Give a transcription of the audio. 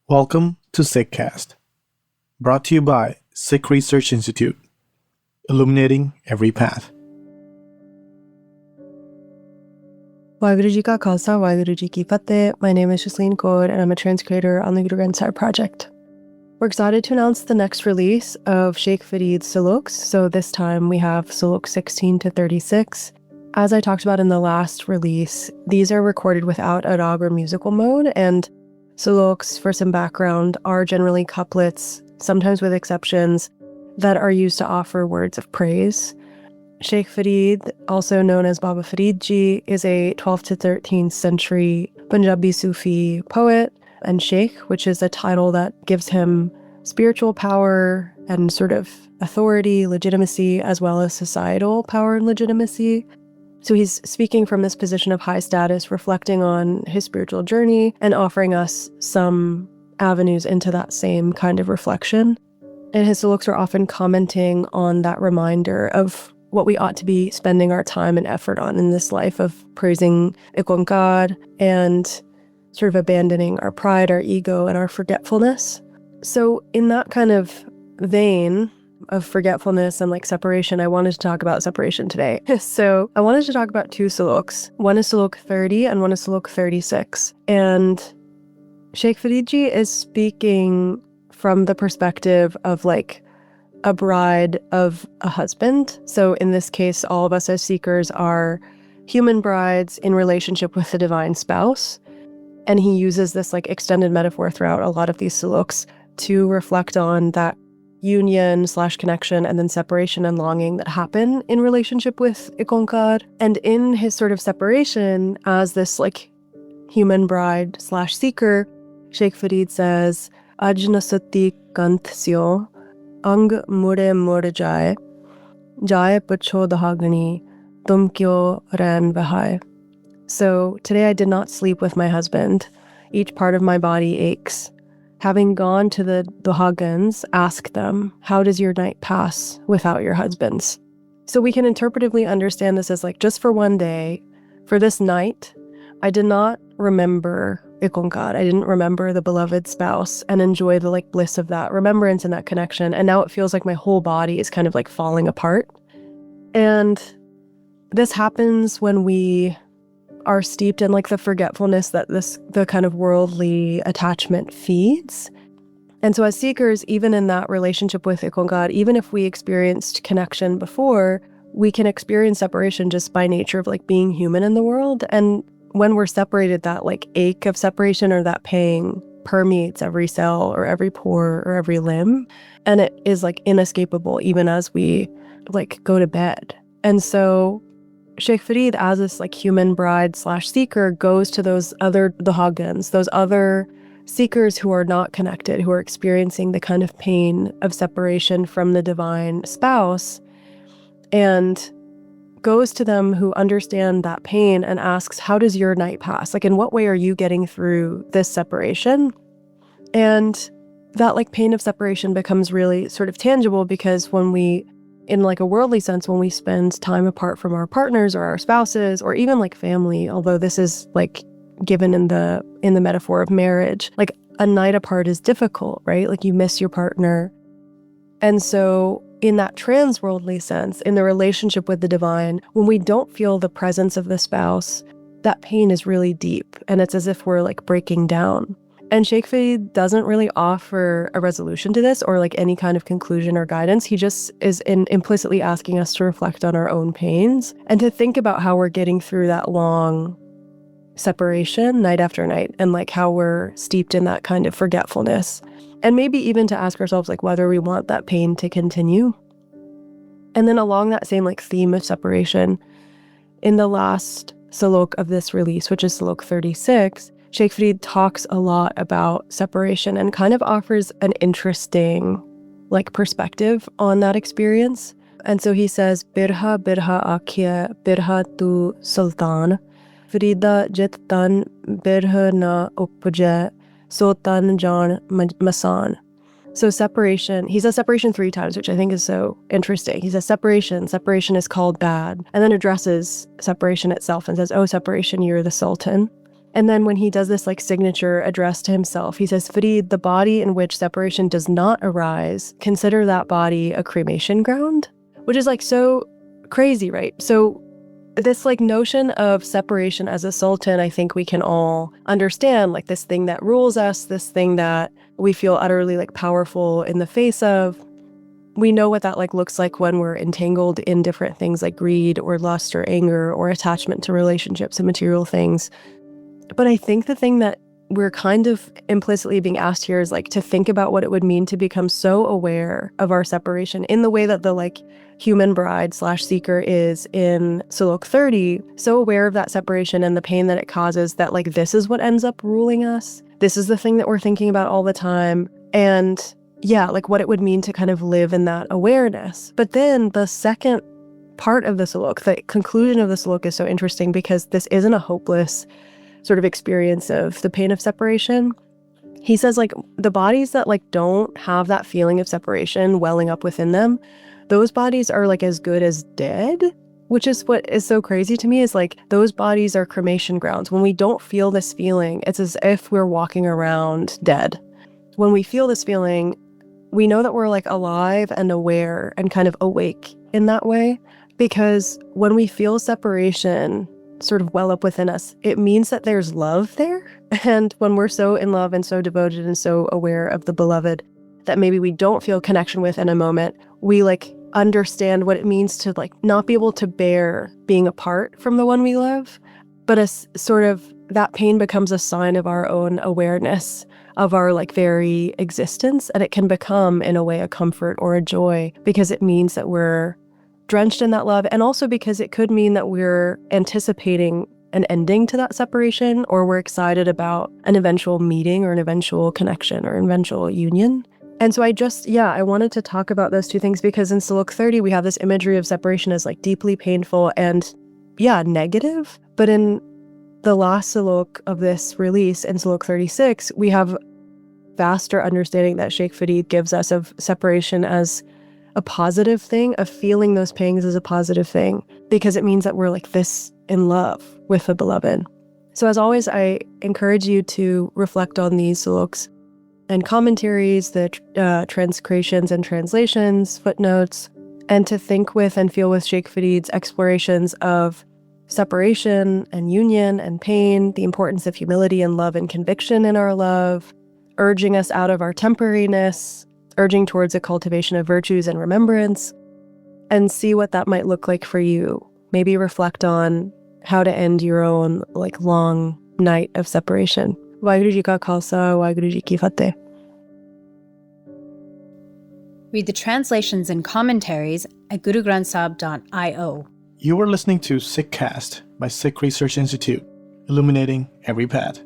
Welcome to Sikhcast, brought to you by Sikh Research Institute, illuminating every path. Waheguru Ji Ka Khalsa, Waheguru Ji Ki Fateh. My name is Jasleen Kaur, and I'm a trans creator on the Granth Sahib project. We're excited to announce the next release of Sheikh Farid's Saloks. So this time we have Salok 16 to 36. As I talked about in the last release, these are recorded without a rag or musical mode, and Saloks, for some background, are generally couplets, sometimes with exceptions, that are used to offer words of praise. Sheikh Farid, also known as Baba Farid Ji, is a 12th to 13th century Punjabi Sufi poet and sheikh, which is a title that gives him spiritual power and sort of authority, legitimacy, as well as societal power and legitimacy. So he's speaking from this position of high status, reflecting on his spiritual journey and offering us some avenues into that same kind of reflection. And his saloks are often commenting on that reminder of what we ought to be spending our time and effort on in this life of praising IkOankar and sort of abandoning our pride, our ego, and our forgetfulness. So in that kind of vein of forgetfulness and separation, I wanted to talk about separation today. So I wanted to talk about two saloks. One is Salok 30 and one is Salok 36. And Sheikh Farid Ji is speaking from the perspective of a bride of a husband. So in this case, all of us as seekers are human brides in relationship with the divine spouse. And he uses this extended metaphor throughout a lot of these saloks to reflect on that union/connection and then separation and longing that happen in relationship with IkOankar. And in his sort of separation as this human bride/seeker, Sheikh Farid says, Aj na sati kant syo, ang mure mur jaye, jaye pacho dahagani, tum kyo ran vahai. So today I did not sleep with my husband. Each part of my body aches. Having gone to the Duhagans, ask them, how does your night pass without your husbands? So we can interpretively understand this as just for one day, for this night, I did not remember IkOankar. I didn't remember the beloved spouse and enjoy the bliss of that remembrance and that connection. And now it feels like my whole body is kind of falling apart. And this happens when we are steeped in the forgetfulness that the kind of worldly attachment feeds. And so as seekers, even in that relationship with IkOankar, even if we experienced connection before, we can experience separation just by nature of being human in the world. And when we're separated, that ache of separation or that pain permeates every cell or every pore or every limb. And it is inescapable even as we go to bed. And so Sheikh Farid, as this human bride/seeker, goes to those other Duhagans, those other seekers who are not connected, who are experiencing the kind of pain of separation from the divine spouse, and goes to them who understand that pain and asks, how does your night pass? In what way are you getting through this separation? And that pain of separation becomes really sort of tangible because when we, in a worldly sense, when we spend time apart from our partners or our spouses or even family, although this is given in the metaphor of marriage, a night apart is difficult, right? You miss your partner. And so in that trans-worldly sense, in the relationship with the divine, when we don't feel the presence of the spouse, that pain is really deep and it's as if we're breaking down. And Sheikh Farid doesn't really offer a resolution to this or any kind of conclusion or guidance. He just is implicitly asking us to reflect on our own pains and to think about how we're getting through that long separation night after night and how we're steeped in that kind of forgetfulness. And maybe even to ask ourselves whether we want that pain to continue. And then along that same theme of separation, in the last Salok of this release, which is Salok 36, Sheikh Farid talks a lot about separation and kind of offers an interesting perspective on that experience. And so he says, Birha birha akhiya, birha tu sultan, Farida jit tan birha na upja, so tan jan masan. So separation, he says separation 3 times, which I think is so interesting. He says separation is called bad, and then addresses separation itself and says, oh, separation, you're the sultan. And then when he does this like signature address to himself, he says, Farid, the body in which separation does not arise, consider that body a cremation ground, which is like so crazy, right? So this like notion of separation as a sultan, I think we can all understand, like this thing that rules us, this thing that we feel utterly like powerful in the face of. We know what that like looks like when we're entangled in different things like greed or lust or anger or attachment to relationships and material things. But I think the thing that we're kind of implicitly being asked here is like to think about what it would mean to become so aware of our separation in the way that the like human bride / seeker is in Salok 30, so aware of that separation and the pain that it causes that like this is what ends up ruling us. This is the thing that we're thinking about all the time. And yeah, like what it would mean to kind of live in that awareness. But then the second part of the Salok, the conclusion of the Salok is so interesting because this isn't a hopeless sort of experience of the pain of separation. He says like the bodies that like don't have that feeling of separation welling up within them, those bodies are like as good as dead, which is what is so crazy to me is like those bodies are cremation grounds. When we don't feel this feeling, it's as if we're walking around dead. When we feel this feeling, we know that we're like alive and aware and kind of awake in that way, because when we feel separation sort of well up within us, it means that there's love there. And when we're so in love and so devoted and so aware of the beloved that maybe we don't feel connection with in a moment, we like understand what it means to like not be able to bear being apart from the one we love. But as sort of that pain becomes a sign of our own awareness of our like very existence, and it can become in a way a comfort or a joy because it means that we're drenched in that love, and also because it could mean that we're anticipating an ending to that separation, or we're excited about an eventual meeting or an eventual connection or an eventual union. And so I wanted to talk about those two things because in Salok 30, we have this imagery of separation as like deeply painful and negative. But in the last Salok of this release, in Salok 36, we have vaster understanding that Sheikh Farid gives us of separation as a positive thing, of feeling those pangs as a positive thing, because it means that we're like this in love with the beloved. So as always, I encourage you to reflect on these saloks and commentaries, the transcreations and translations, footnotes, and to think with and feel with Sheikh Farid's explorations of separation and union and pain, the importance of humility and love and conviction in our love, urging us out of our temporariness, urging towards a cultivation of virtues and remembrance, and see what that might look like for you. Maybe reflect on how to end your own like long night of separation. Waheguru Ji Ka Khalsa, Waheguru Ji Ki Fateh. Read the translations and commentaries at gurugranthsahib.io. You were listening to Sikhcast by Sikh Research Institute, illuminating every path.